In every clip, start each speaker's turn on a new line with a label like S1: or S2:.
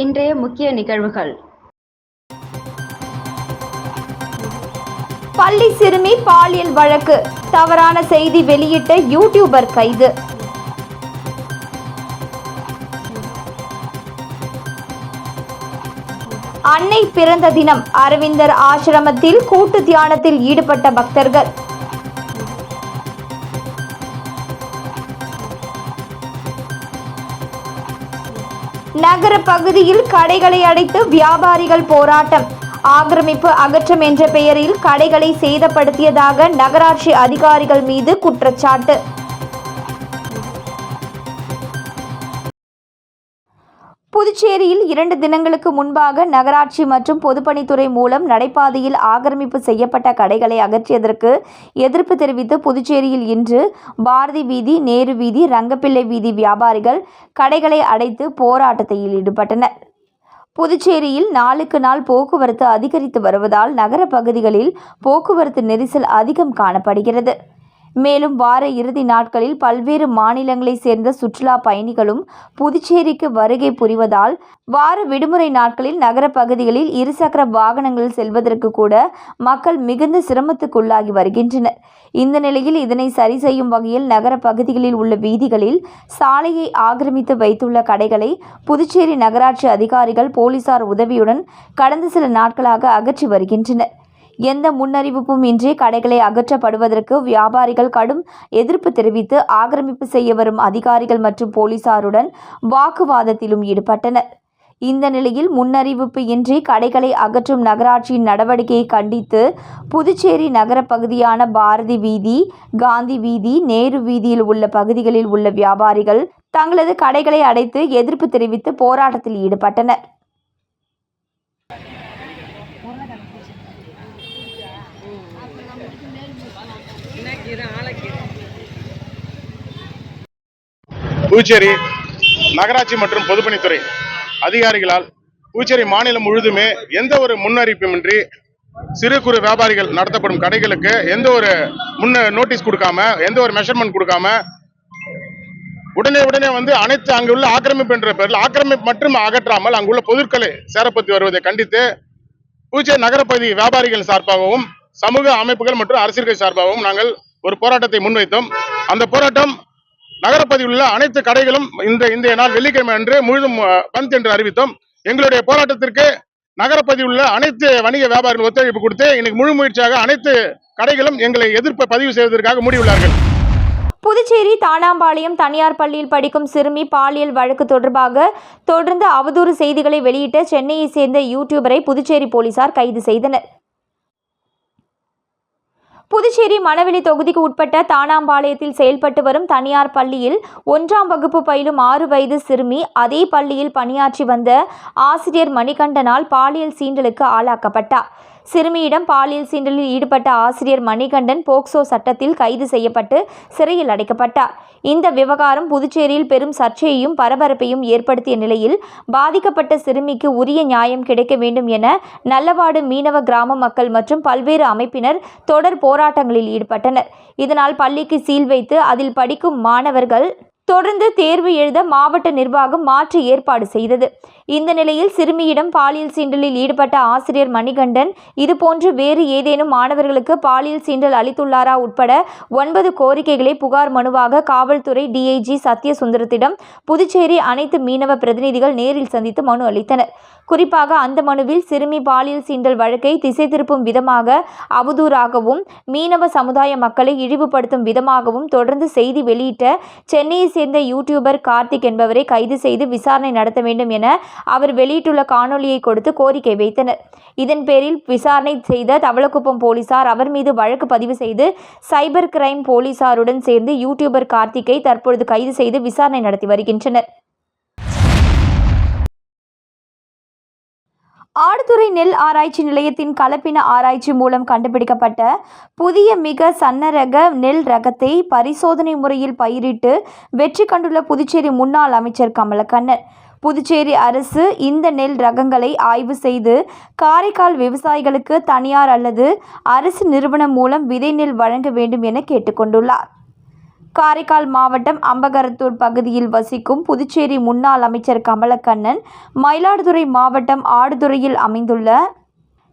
S1: இன்றைய முக்கிய நிகழ்வுகள்.
S2: பள்ளி சிறுமி பாலியல் வழக்கு, தவறான செய்தி வெளியிட்ட யூடியூபர் கைது. அன்னை பிறந்த தினம், அரவிந்தர் ஆசிரமத்தில் கூட்டு தியானத்தில் ஈடுபட்ட பக்தர்கள். நகர பகுதியில் கடைகளை அடைத்து வியாபாரிகள் போராட்டம். ஆக்கிரமிப்பு அகற்றம் என்ற பெயரில் கடைகளை சேதப்படுத்தியதாக நகராட்சி அதிகாரிகள் மீது குற்றச்சாட்டு. புதுச்சேரியில் 2 தினங்களுக்கு முன்பாக நகராட்சி மற்றும் பொதுப்பணித்துறை மூலம் நடைபாதையில் ஆக்கிரமிப்பு செய்யப்பட்ட கடைகளை அகற்றியதற்கு எதிர்ப்பு தெரிவித்து புதுச்சேரியில் இன்று பாரதி வீதி, நேரு வீதி, ரங்கப்பிள்ளை வீதி வியாபாரிகள் கடைகளை அடைத்து போராட்டத்தில் ஈடுபட்டனர். புதுச்சேரியில் நாளுக்கு நாள் போக்குவரத்து அதிகரித்து வருவதால் நகர பகுதிகளில் போக்குவரத்து நெரிசல் அதிகம் காணப்படுகிறது. மேலும் வார இறுதி நாட்களில் பல்வேறு மாநிலங்களைச் சேர்ந்த சுற்றுலா பயணிகளும் புதுச்சேரிக்கு வருகை புரிவதால் வார விடுமுறை நாட்களில் நகர பகுதிகளில் இருசக்கர வாகனங்களில் செல்வதற்கு கூட மக்கள் மிகுந்த சிரமத்துக்குள்ளாகி வருகின்றனர். இந்த நிலையில் இதனை சரி செய்யும் வகையில் நகர பகுதிகளில் உள்ள வீதிகளில் சாலையை ஆக்கிரமித்து வைத்துள்ள கடைகளை புதுச்சேரி நகராட்சி அதிகாரிகள் போலீசார் உதவியுடன் கடந்த சில நாட்களாக அகற்றி வருகின்றனர். எந்த முன்னறிவிப்பும் இன்றி கடைகளை அகற்றப்படுவதற்கு வியாபாரிகள் கடும் எதிர்ப்பு தெரிவித்து ஆக்கிரமிப்பு செய்ய வரும் அதிகாரிகள் மற்றும் போலீசாருடன் வாக்குவாதத்திலும் ஈடுபட்டனர். இந்த நிலையில் முன்னறிவிப்பு இன்றி கடைகளை அகற்றும் நகராட்சியின் நடவடிக்கையை கண்டித்து புதுச்சேரி நகர பகுதியான பாரதி வீதி, காந்தி வீதி, நேரு வீதியில் உள்ள பகுதிகளில் உள்ள வியாபாரிகள் தங்களது கடைகளை அடைத்து எதிர்ப்பு தெரிவித்து போராட்டத்தில் ஈடுபட்டனர்.
S3: புதுச்சேரி நகராட்சி மற்றும் பொதுப்பணித்துறை அதிகாரிகளால் புதுச்சேரி மாநிலம் முழுதுமே எந்த ஒரு முன்னறிவிப்புமின்றி சிறு குறு வியாபாரிகள் நடத்தப்படும் கடைகளுக்கு எந்த ஒரு நோட்டீஸ் கொடுக்காம, எந்த ஒரு மெஷர்மெண்ட் கொடுக்காம உடனே வந்து அனைத்து அங்குள்ள ஆக்கிரமிப்பு என்ற பெயரில் ஆக்கிரமிப்பு மற்றும் அகற்றாமல் அங்குள்ள பொருட்களை சேரப்பட்டு வருவதை கண்டித்து புதுச்சேரி நகரப்பகுதி வியாபாரிகள் சார்பாகவும் சமூக அமைப்புகள் மற்றும் அரசியல் சார்பாகவும் நாங்கள் ஒரு போராட்டத்தை முன்வைத்தோம். அந்த போராட்டம் நகரப்பகுதியில் உள்ள அனைத்து கடைகளும் இந்த நாள் வெள்ளிக்கிழமை அன்று முழுதும் பந்த் என்று அறிவித்தோம். எங்களுடைய போராட்டத்திற்கு நகரப்பகுதியில் உள்ள அனைத்து வணிக வியாபாரிகள் ஒத்துழைப்பு கொடுத்து இன்னைக்கு முழு முயற்சியாக அனைத்து கடைகளும் எங்களை எதிர்ப்பை பதிவு செய்வதற்காக முடிவுள்ளார்கள்.
S2: புதுச்சேரி தானாம்பாளையம் தனியார் பள்ளியில் படிக்கும் சிறுமி பாலியல் வழக்கு தொடர்பாக தொடர்ந்து அவதூறு செய்திகளை வெளியிட்ட சென்னையை சேர்ந்த யூடியூபரை புதுச்சேரி போலீசார் கைது செய்தனர். புதுச்சேரி மணவெளி தொகுதிக்கு உட்பட்ட தானாம்பாளையத்தில் செயல்பட்டு வரும் தனியார் பள்ளியில் 1ஆம் வகுப்பு பயிலும் 6 வயது சிறுமி அதே பள்ளியில் பணியாற்றி வந்த ஆசிரியர் மணிகண்டனால் பாலியல் சீண்டலுக்கு ஆளாக்கப்பட்டார். சிறுமியிடம் பாலியல் சீண்டலில் ஈடுபட்ட ஆசிரியர் மணிகண்டன் போக்சோ சட்டத்தில் கைது செய்யப்பட்டு சிறையில் அடைக்கப்பட்டார். இந்த விவகாரம் புதுச்சேரியில் பெரும் சர்ச்சையையும் பரபரப்பையும் ஏற்படுத்திய நிலையில் பாதிக்கப்பட்ட சிறுமிக்கு உரிய நியாயம் கிடைக்க வேண்டும் என நல்லவாடு மீனவ கிராம மக்கள் மற்றும் பல்வேறு அமைப்பினர் தொடர் போராட்டங்களில் ஈடுபட்டனர். இதனால் பள்ளிக்கு சீல் வைத்து அதில் படிக்கும் மாணவர்கள் தொடர்ந்து தேர்வு எழுத மாவட்ட நிர்வாகம் மாற்று ஏற்பாடு செய்தது. இந்த நிலையில் சிறுமியிடம் பாலியல் சீண்டலில் ஈடுபட்ட ஆசிரியர் மணிகண்டன் இதுபோன்று வேறு ஏதேனும் மாணவர்களுக்கு பாலியல் சீண்டல் அளித்துள்ளாரா உட்பட 9 கோரிக்கைகளை புகார் மனுவாக காவல்துறை டிஐஜி சத்யசுந்தரத்திடம் புதுச்சேரி அனைத்து மீனவ பிரதிநிதிகள் நேரில் சந்தித்து மனு அளித்தனர். குறிப்பாக அந்த மனுவில் சிறுமி பாலியல் சீண்டல் வழக்கை திசை திருப்பும் விதமாக அவதூறாகவும் மீனவ சமுதாய மக்களை இழிவுபடுத்தும் விதமாகவும் தொடர்ந்து செய்தி வெளியிட்ட சென்னையை சேர்ந்த யூடியூபர் கார்த்திக் என்பவரை கைது செய்து விசாரணை நடத்த வேண்டும் என அவர் வெளியிட்டுள்ள காணொலியை கொடுத்து கோரிக்கை வைத்தனர். இதன் பேரில் விசாரணை செய்த தவளக்குப்பம் போலீசார் அவர் மீது வழக்கு பதிவு செய்து சைபர் கிரைம் போலீசாருடன் சேர்ந்து யூடியூபர் கார்த்திக்கை தற்பொழுது கைது செய்து விசாரணை நடத்தி வருகின்றனர். ஆடுதுறை நெல் ஆராய்ச்சி நிலையத்தின் கலப்பின ஆராய்ச்சி மூலம் கண்டுபிடிக்கப்பட்ட புதிய மிக சன்னரக நெல் ரகத்தை பரிசோதனை முறையில் பயிரிட்டு வெற்றி கண்டுள்ள புதுச்சேரி முன்னாள் அமைச்சர் கமலக்கண்ணன். புதுச்சேரி அரசு இந்த நெல் ரகங்களை ஆய்வு செய்து காரைக்கால் விவசாயிகளுக்கு தனியார் அல்லது அரசு நிறுவனம் மூலம் விதை நெல் வழங்க வேண்டும் என கேட்டுக்கொண்டுள்ளார். காரைக்கால் மாவட்டம் அம்பகரத்தூர் பகுதியில் வசிக்கும் புதுச்சேரி முன்னாள் அமைச்சர் கமலக்கண்ணன் மயிலாடுதுறை மாவட்டம் ஆடுதுறையில் அமைந்துள்ள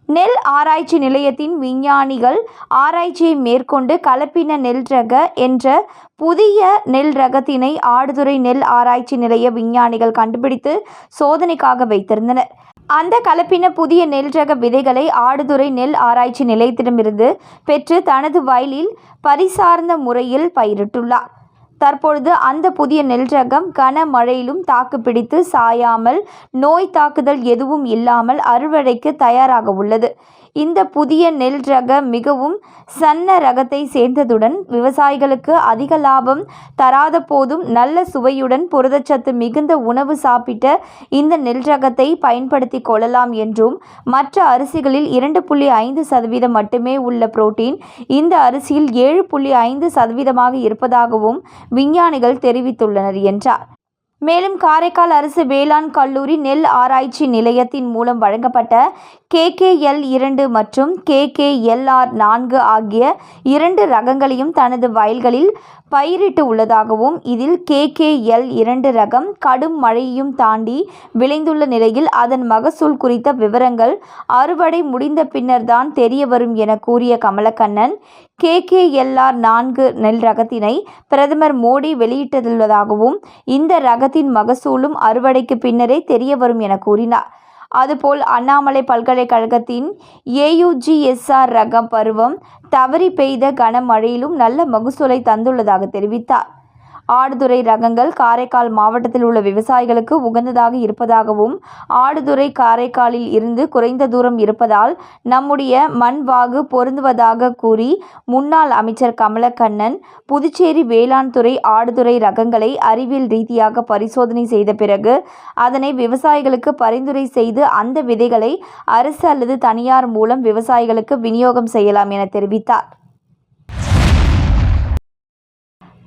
S2: நெல் ஆராய்ச்சி நிலையத்தின் விஞ்ஞானிகள் ஆராய்ச்சியை மேற்கொண்டு கலப்பின நெல் ரக என்ற புதிய நெல் ரகத்தினை ஆடுதுறை நெல் ஆராய்ச்சி நிலைய விஞ்ஞானிகள் கண்டுபிடித்து சோதனைக்காக வைத்திருந்தனர். அந்த கலப்பின புதிய நெல் ரக விதைகளை ஆடுதுறை நெல் ஆராய்ச்சி நிலையத்திடமிருந்து பெற்று தனது வயலில் பரிசார்ந்த முறையில் பயிரிட்டுள்ளார். தற்பொழுது அந்த புதிய நெல் ரகம் கனமழையிலும் தாக்குப்பிடித்து சாயாமல் நோய் தாக்குதல் எதுவும் இல்லாமல் அறுவடைக்கு தயாராக உள்ளது. இந்த புதிய நெல் ரக மிகவும் சன்ன ரகத்தை சேர்ந்ததுடன் விவசாயிகளுக்கு அதிக லாபம் தராத போதும் நல்ல சுவையுடன் புரதச்சத்து மிகுந்த உணவு சாப்பிட்ட இந்த நெல் ரகத்தை பயன்படுத்தி கொள்ளலாம் என்றும் மற்ற அரிசிகளில் 2.5% மட்டுமே உள்ள புரோட்டீன் இந்த அரிசியில் 7.5% இருப்பதாகவும் விஞ்ஞானிகள் தெரிவித்துள்ளனர் என்றார். மேலும் காரைக்கால் அரசு வேளாண் கல்லூரி நெல் ஆராய்ச்சி நிலையத்தின் மூலம் வழங்கப்பட்ட KKL2 மற்றும் KKLR4 ஆகிய 2 ரகங்களையும் தனது வயல்களில் பயிரிட்டு உள்ளதாகவும் இதில் KKL2 ரகம் கடும் மழையையும் தாண்டி விளைந்துள்ள நிலையில் அதன் மகசூல் குறித்த விவரங்கள் அறுவடை முடிந்த பின்னர் தான் தெரிய வரும் என கூறிய கமலக்கண்ணன், KKLR4 நெல் ரகத்தினை பிரதமர் மோடி வெளியிட்டுள்ளதாகவும் இந்த ரகத்தின் மகசூலும் அறுவடைக்கு பின்னரே தெரிய வரும் என கூறினார். அதுபோல் அண்ணாமலை பல்கலைக்கழகத்தின் AUGSR ரகம் பருவம் தவறி பெய்த கனமழையிலும் நல்ல மகசூலை தந்துள்ளதாக தெரிவித்தார். ஆடுதுறை ரகங்கள் காரைக்கால் மாவட்டத்தில் உள்ள விவசாயிகளுக்கு உகந்ததாக இருப்பதாகவும் ஆடுதுறை காரைக்காலில் இருந்து குறைந்த தூரம் இருப்பதால் நம்முடைய மண் வாகு பொருந்துவதாக கூறி முன்னாள் அமைச்சர் கமலக்கண்ணன் புதுச்சேரி வேளாண் துறை ஆடுதுறை ரகங்களை அறிவியல் ரீதியாக பரிசோதனை செய்த பிறகு அதனை விவசாயிகளுக்கு பரிந்துரை செய்து அந்த விதைகளை அரசு அல்லது தனியார் மூலம் விவசாயிகளுக்கு விநியோகம் செய்யலாம் என தெரிவித்தார்.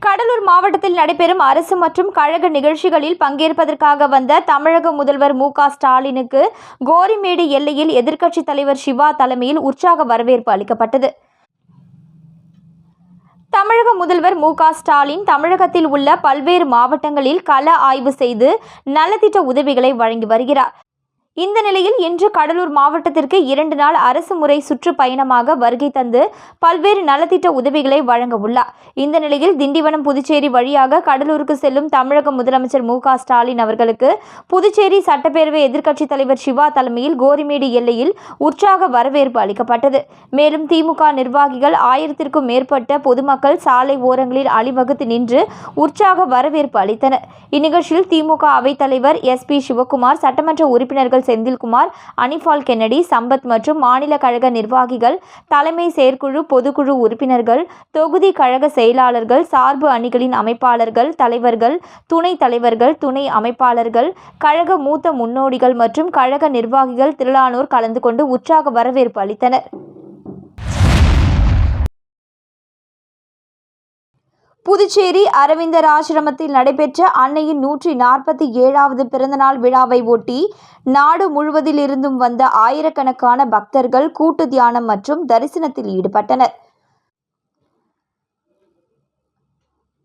S2: கடலூர் மாவட்டத்தில் நடைபெறும் அரசு மற்றும் கழக நிகழ்ச்சிகளில் பங்கேற்பதற்காக வந்த தமிழக முதல்வர் மு.க. ஸ்டாலினுக்கு கோரிமேடு எல்லையில் எதிர்க்கட்சித் தலைவர் சிவா தலைமையில் உற்சாக வரவேற்பு அளிக்கப்பட்டது. தமிழக முதல்வர் மு.க. ஸ்டாலின் தமிழகத்தில் உள்ள பல்வேறு மாவட்டங்களில் கள ஆய்வு செய்து நலத்திட்ட உதவிகளை வழங்கி வருகிறார். இந்த நிலையில் இன்று கடலூர் மாவட்டத்திற்கு 2 நாள் அரசு முறை சுற்றுப்பயணமாக வருகை தந்து பல்வேறு நலத்திட்ட உதவிகளை வழங்க உள்ளார். இந்த நிலையில் திண்டிவனம் புதுச்சேரி வழியாக கடலூருக்கு செல்லும் தமிழக முதலமைச்சர் மு.க. ஸ்டாலின் அவர்களுக்கு புதுச்சேரி சட்டப்பேரவை எதிர்க்கட்சித் தலைவர் சிவா தலைமையில் கோரிமேடு எல்லையில் உற்சாக வரவேற்பு அளிக்கப்பட்டது. மேலும் திமுக நிர்வாகிகள் 1000க்கும் மேற்பட்ட பொதுமக்கள் சாலை ஓரங்களில் அணிவகுத்து நின்று உற்சாக வரவேற்பு அளித்தனர். இந்நிகழ்ச்சியில் திமுக அவைத்தலைவர் SP சிவக்குமார், சட்டமன்ற உறுப்பினர்கள் செந்தில்குமார், அனிபால் கென்னடி, சம்பத் மற்றும் மாநில கழக நிர்வாகிகள், தலைமை செயற்குழு, பொதுக்குழு உறுப்பினர்கள், தொகுதி கழக செயலாளர்கள், சார்பு அணிகளின் அமைப்பாளர்கள், தலைவர்கள், துணை தலைவர்கள், துணை அமைப்பாளர்கள், கழக மூத்த முன்னோடிகள் மற்றும் கழக நிர்வாகிகள் திரளானோர் கலந்து கொண்டு உற்சாக வரவேற்பு அளித்தனர். புதுச்சேரி அரவிந்தர் ஆசிரமத்தில் நடைபெற்ற அன்னையின் 147வது பிறந்தநாள் விழாவை ஒட்டி நாடு முழுவதிலிருந்தும் வந்த ஆயிரக்கணக்கான பக்தர்கள் கூட்டு தியானம் மற்றும் தரிசனத்தில் ஈடுபட்டனர்.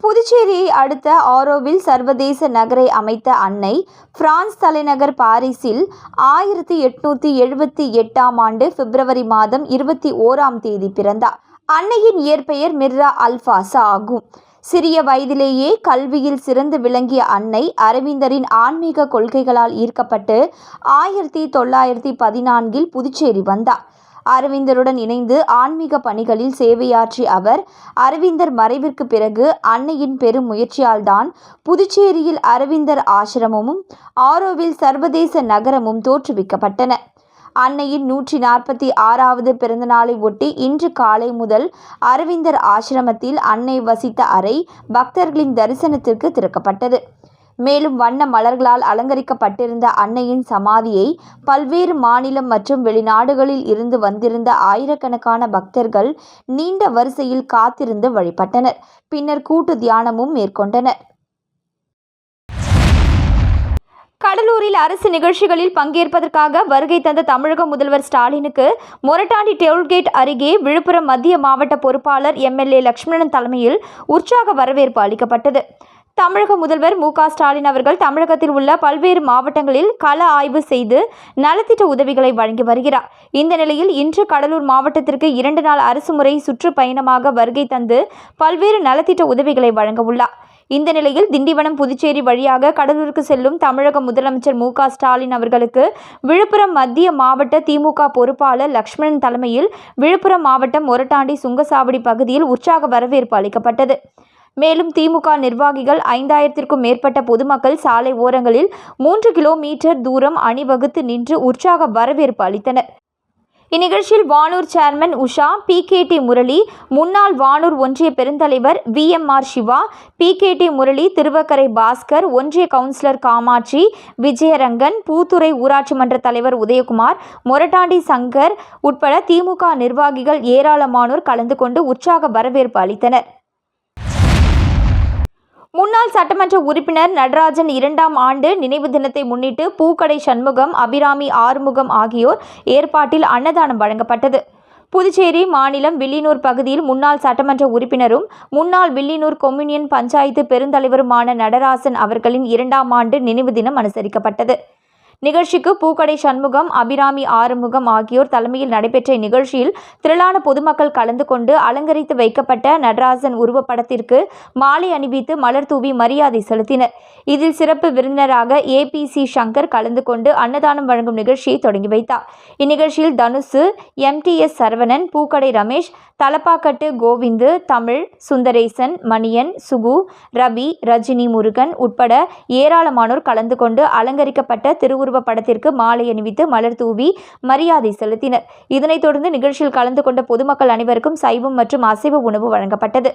S2: புதுச்சேரியை அடுத்த ஆரோவில் சர்வதேச நகரை அமைத்த அன்னை பிரான்ஸ் தலைநகர் பாரிஸில் 1878ஆம் ஆண்டு பிப்ரவரி மாதம் 21ஆம் தேதி பிறந்தார். அன்னையின் இயற்பெயர் மிர்ரா அல்பாசா ஆகும். சிறிய வயதிலேயே கல்வியில் சிறந்து விளங்கிய அன்னை அரவிந்தரின் ஆன்மீக கொள்கைகளால் ஈர்க்கப்பட்டு 1914இல் புதுச்சேரி வந்தார். அரவிந்தருடன் இணைந்து ஆன்மீக பணிகளில் சேவையாற்றிய அவர் அரவிந்தர் மறைவிற்கு பிறகு அன்னையின் பெரும் முயற்சியால் தான் புதுச்சேரியில் அரவிந்தர் ஆசிரமமும் ஆரோவில் சர்வதேச நகரமும் தோற்றுவிக்கப்பட்டன. அன்னையின் 146வது பிறந்த நாளை ஒட்டி இன்று காலை முதல் அரவிந்தர் ஆசிரமத்தில் அன்னை வசித்த அறை பக்தர்களின் தரிசனத்திற்கு திறக்கப்பட்டது. மேலும் வண்ண மலர்களால் அலங்கரிக்கப்பட்டிருந்த அன்னையின் சமாதியை பல்வேறு மாநிலம் மற்றும் வெளிநாடுகளில் இருந்து வந்திருந்த ஆயிரக்கணக்கான பக்தர்கள் நீண்ட வரிசையில் காத்திருந்து வழிபட்டனர். பின்னர் கூட்டு தியானமும் மேற்கொண்டனர். கடலூரில் அரசு நிகழ்ச்சிகளில் பங்கேற்பதற்காக வருகை தந்த தமிழக முதல்வர் ஸ்டாலினுக்கு மொரட்டாண்டி டோல்கேட் அருகே விழுப்புரம் மத்திய மாவட்ட பொறுப்பாளர் எம்எல்ஏ லட்சுமணன் தலைமையில் உற்சாக வரவேற்பு அளிக்கப்பட்டது. தமிழக முதல்வர் மு.க.ஸ்டாலின் அவர்கள் தமிழகத்தில் உள்ள பல்வேறு மாவட்டங்களில் கள ஆய்வு செய்து நலத்திட்ட உதவிகளை வழங்கி வருகிறார். இந்த நிலையில் இன்று கடலூர் மாவட்டத்திற்கு 2 நாள் அரசுமுறை சுற்றுப்பயணமாக வருகை தந்து பல்வேறு நலத்திட்ட உதவிகளை வழங்க உள்ளார். இந்த நிலையில் திண்டிவனம் புதுச்சேரி வழியாக கடலூருக்கு செல்லும் தமிழக முதலமைச்சர் மு.க.ஸ்டாலின் அவர்களுக்கு விழுப்புரம் மத்திய மாவட்ட திமுக பொறுப்பாளர் லட்சுமணன் தலைமையில் விழுப்புரம் மாவட்டம் மொரட்டாண்டி சுங்கசாவடி பகுதியில் உற்சாக வரவேற்பு அளிக்கப்பட்டது. மேலும் திமுக நிர்வாகிகள் 5000க்கும் மேற்பட்ட பொதுமக்கள் சாலை ஓரங்களில் 3 கிலோமீட்டர் தூரம் அணிவகுத்து நின்று உற்சாக வரவேற்பு அளித்தனர். இந்நிகழ்ச்சியில் வானூர் சேர்மன் உஷா, PKT முரளி, முன்னாள் வானூர் ஒன்றிய பெருந்தலைவர் VMR சிவா, PKT முரளி, திருவக்கரை பாஸ்கர், ஒன்றிய கவுன்சிலர் காமாட்சி, விஜயரங்கன், பூத்துறை ஊராட்சி மன்ற தலைவர் உதயகுமார், மொரட்டாண்டி சங்கர் உட்பட திமுக நிர்வாகிகள் ஏராளமானோர் கலந்து கொண்டு உற்சாக வரவேற்பு அளித்தனர். முன்னாள் சட்டமன்ற உறுப்பினர் நடராஜன் 2ஆம் ஆண்டு நினைவு தினத்தை முன்னிட்டு பூக்கடை சண்முகம், அபிராமி ஆறுமுகம் ஆகியோர் ஏற்பாட்டில் அன்னதானம் வழங்கப்பட்டது. புதுச்சேரி மாநிலம் வில்லியனூர் பகுதியில் முன்னாள் சட்டமன்ற உறுப்பினரும் முன்னாள் வில்லியனூர் கொம்யூனியன் பஞ்சாயத்து பெருந்தலைவருமான நடராசன் அவர்களின் 2ஆம் ஆண்டு நினைவு தினம் அனுசரிக்கப்பட்டது. நிகழ்ச்சிக்கு பூக்கடை சண்முகம், அபிராமி ஆறுமுகம் ஆகியோர் தலைமையில் நடைபெற்ற இந்நிகழ்ச்சியில் திரளான பொதுமக்கள் கலந்து கொண்டு அலங்கரித்து வைக்கப்பட்ட நடராசன் உருவப்படத்திற்கு மாலை அணிவித்து மலர் தூவி மரியாதை செலுத்தினர். இதில் சிறப்பு விருந்தினராக APC சங்கர் கலந்து கொண்டு அன்னதானம் வழங்கும் நிகழ்ச்சியை தொடங்கி வைத்தார். இந்நிகழ்ச்சியில் தனுசு, MTS சரவணன், பூக்கடை ரமேஷ், தலப்பாக்கட்டு கோவிந்து, தமிழ், சுந்தரேசன், மணியன், சுகு, ரவி, ரஜினி முருகன் உட்பட ஏராளமானோர் கலந்து கொண்டு அலங்கரிக்கப்பட்ட திருவுருவ படத்திற்கு மாலை அணிவித்து மலர் தூவி மரியாதை செலுத்தினர். இதனைத் தொடர்ந்து நிகழ்ச்சியில் கலந்து கொண்ட பொதுமக்கள் அனைவருக்கும் சைவம் மற்றும் அசைவ உணவு வழங்கப்பட்டது.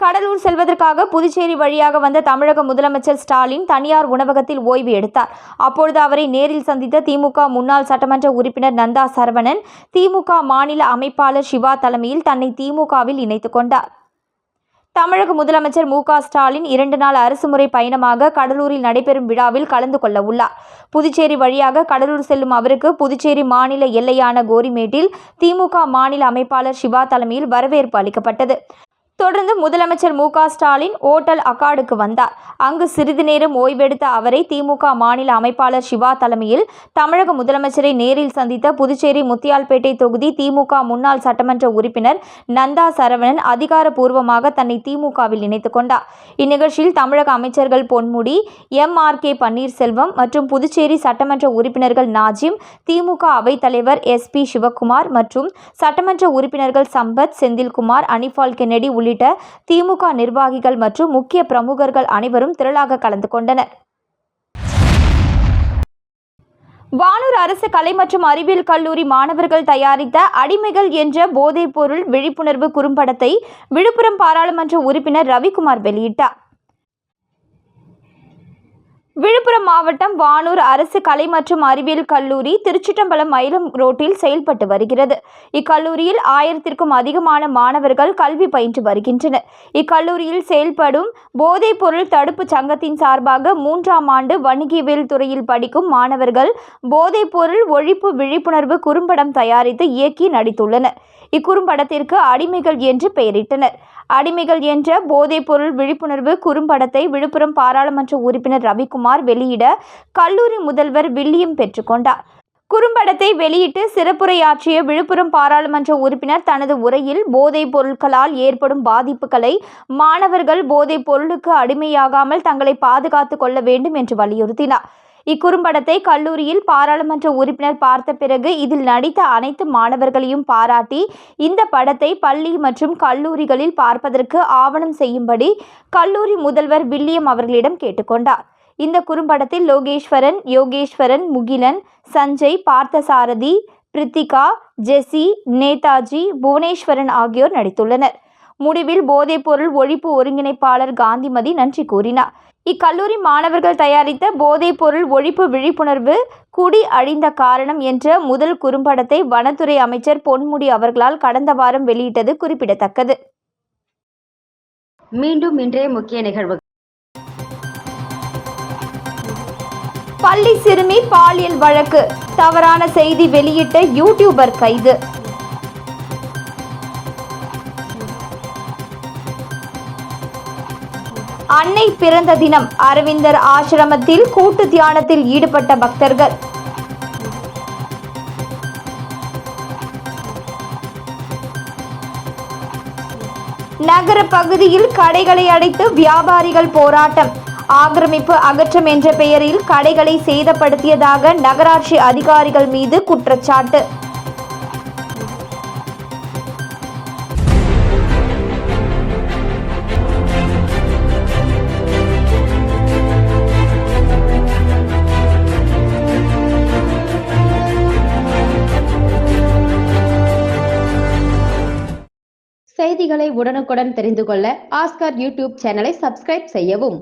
S2: கடலூர் செல்வதற்காக புதுச்சேரி வழியாக வந்த தமிழக முதலமைச்சர் ஸ்டாலின் தனியார் உணவகத்தில் ஓய்வு எடுத்தார். அப்பொழுது அவரை நேரில் சந்தித்த திமுக முன்னாள் சட்டமன்ற உறுப்பினர் நந்தா சரவணன், திமுக மாநில அமைப்பாளர் சிவா தலைமையில் தன்னை திமுகவில் இணைத்துக் கொண்டார். தமிழக முதலமைச்சர் மு.க.ஸ்டாலின் 2 நாள் அரசுமுறை பயணமாக கடலூரில் நடைபெறும் விழாவில் கலந்து கொள்ள உள்ளார். புதுச்சேரி வழியாக கடலூர் செல்லும் அவருக்கு புதுச்சேரி மாநில எல்லையான கோரிமேட்டில் திமுக மாநில அமைப்பாளர் சிவா தலைமையில் வரவேற்பு அளிக்கப்பட்டது. தொடர்ந்து முதலமைச்சர் மு.க.ஸ்டாலின் ஓட்டல் அக்காடுக்கு வந்தார். அங்கு சிறிது நேரம் ஓய்வெடுத்த அவரை திமுக மாநில அமைப்பாளர் சிவா தலைமையில் தமிழக முதலமைச்சரை நேரில் சந்தித்த புதுச்சேரி முத்தியால்பேட்டை தொகுதி திமுக முன்னாள் சட்டமன்ற உறுப்பினர் நந்தா சரவணன் அதிகாரப்பூர்வமாக தன்னை திமுகவில் இணைத்துக் கொண்டார். இந்நிகழ்ச்சியில் தமிழக அமைச்சர்கள் பொன்முடி, MRK பன்னீர்செல்வம் மற்றும் புதுச்சேரி சட்டமன்ற உறுப்பினர்கள் நாஜிம், திமுக அவைத்தலைவர் SP சிவக்குமார் மற்றும் சட்டமன்ற உறுப்பினர்கள் சம்பத், செந்தில்குமார், அனிபால் கென்னடி உள்ளிட்ட திமுக நிர்வாகிகள் மற்றும் முக்கிய பிரமுகர்கள் அனைவரும் திரளாக கலந்து கொண்டனர். வானூர் அரசு கலை மற்றும் அறிவியல் கல்லூரி மாணவர்கள் தயாரித்த அடிமைகள் என்ற போதைப்பொருள் விழிப்புணர்வு குறும்படத்தை விழுப்புரம் பாராளுமன்ற உறுப்பினர் ரவிக்குமார் வெளியிட்டார். விழுப்புரம் மாவட்டம் வானூர் அரசு கலை மற்றும் அறிவியல் கல்லூரி திருச்சிட்டம்பலம் மயிலம் ரோட்டில் செயல்பட்டு வருகிறது. இக்கல்லூரியில் 1000க்கும் அதிகமான மாணவர்கள் கல்வி பயின்று வருகின்றனர். இக்கல்லூரியில் செயல்படும் போதைப் பொருள் தடுப்பு சங்கத்தின் சார்பாக 3ஆம் ஆண்டு வணிகவியல் துறையில் படிக்கும் மாணவர்கள் போதைப் பொருள் ஒழிப்பு விழிப்புணர்வு குறும்படம் தயாரித்து இயக்கி நடித்துள்ளனர். இக்குறும்படத்திற்கு அடிமைகள் என்று பெயரிட்டனர். அடிமைகள் என்ற போதைப்பொருள் விழிப்புணர்வு குறும்படத்தை விழுப்புரம் பாராளுமன்ற உறுப்பினர் ரவிக்குமார் வெளியிட கல்லூரி முதல்வர் வில்லியம் பெற்றுக்கொண்டார். குறும்படத்தை வெளியிட்டு சிறப்புரையாற்றிய விழுப்புரம் பாராளுமன்ற உறுப்பினர் தனது உரையில் போதைப் பொருட்களால் ஏற்படும் பாதிப்புகளை மாணவர்கள் போதைப் பொருளுக்கு அடிமையாகாமல் தங்களை பாதுகாத்துக் கொள்ள வேண்டும் என்று வலியுறுத்தினார். இக்குறும்படத்தை கல்லூரியில் பாராளுமன்ற உறுப்பினர் பார்த்த பிறகு இதில் நடித்த அனைத்து மாணவர்களையும் பாராட்டி இந்த படத்தை பள்ளி மற்றும் கல்லூரிகளில் பார்ப்பதற்கு ஆவணம் செய்யும்படி கல்லூரி முதல்வர் வில்லியம் அவர்களிடம் கேட்டுக்கொண்டார். இந்த குறும்படத்தில் லோகேஸ்வரன், யோகேஸ்வரன், முகிலன், சஞ்சய், பார்த்தசாரதி, பிரித்திகா, ஜெசி, நேதாஜி, புவனேஸ்வரன் ஆகியோர் நடித்துள்ளனர். முடிவில் போதைப்பொருள் ஒழிப்பு ஒருங்கிணைப்பாளர் காந்திமதி நன்றி கூறினார். இக்கல்லூரி மாணவர்கள் தயாரித்த போதைப் பொருள் ஒழிப்பு விழிப்புணர்வு குடி அழிந்த காரணம் என்ற முதல் குறும்படத்தை வனத்துறை அமைச்சர் பொன்முடி அவர்களால் கடந்த வாரம் வெளியிட்டது குறிப்பிடத்தக்கது.
S1: மீண்டும் இன்றைய முக்கிய நிகழ்வுகள்.
S2: பள்ளி சிறுமி பாலியல் வழக்கு, தவறான செய்தி வெளியிட்ட யூடியூபர் கைது. அன்னை பிறந்த தினம், அரவிந்தர் ஆசிரமத்தில் கூட்டு தியானத்தில் ஈடுபட்ட பக்தர்கள். நகர பகுதியில் கடைகளை அடைத்து வியாபாரிகள் போராட்டம். ஆக்கிரமிப்பு அகற்றம் என்ற பெயரில் கடைகளை சேதப்படுத்தியதாக நகராட்சி அதிகாரிகள் மீது குற்றச்சாட்டு.
S1: செய்திகளை உடனுக்குடன் தெரிந்து கொள்ள ஆஸ்கார் யூடியூப் சேனலை சப்ஸ்கிரைப் செய்யவும்.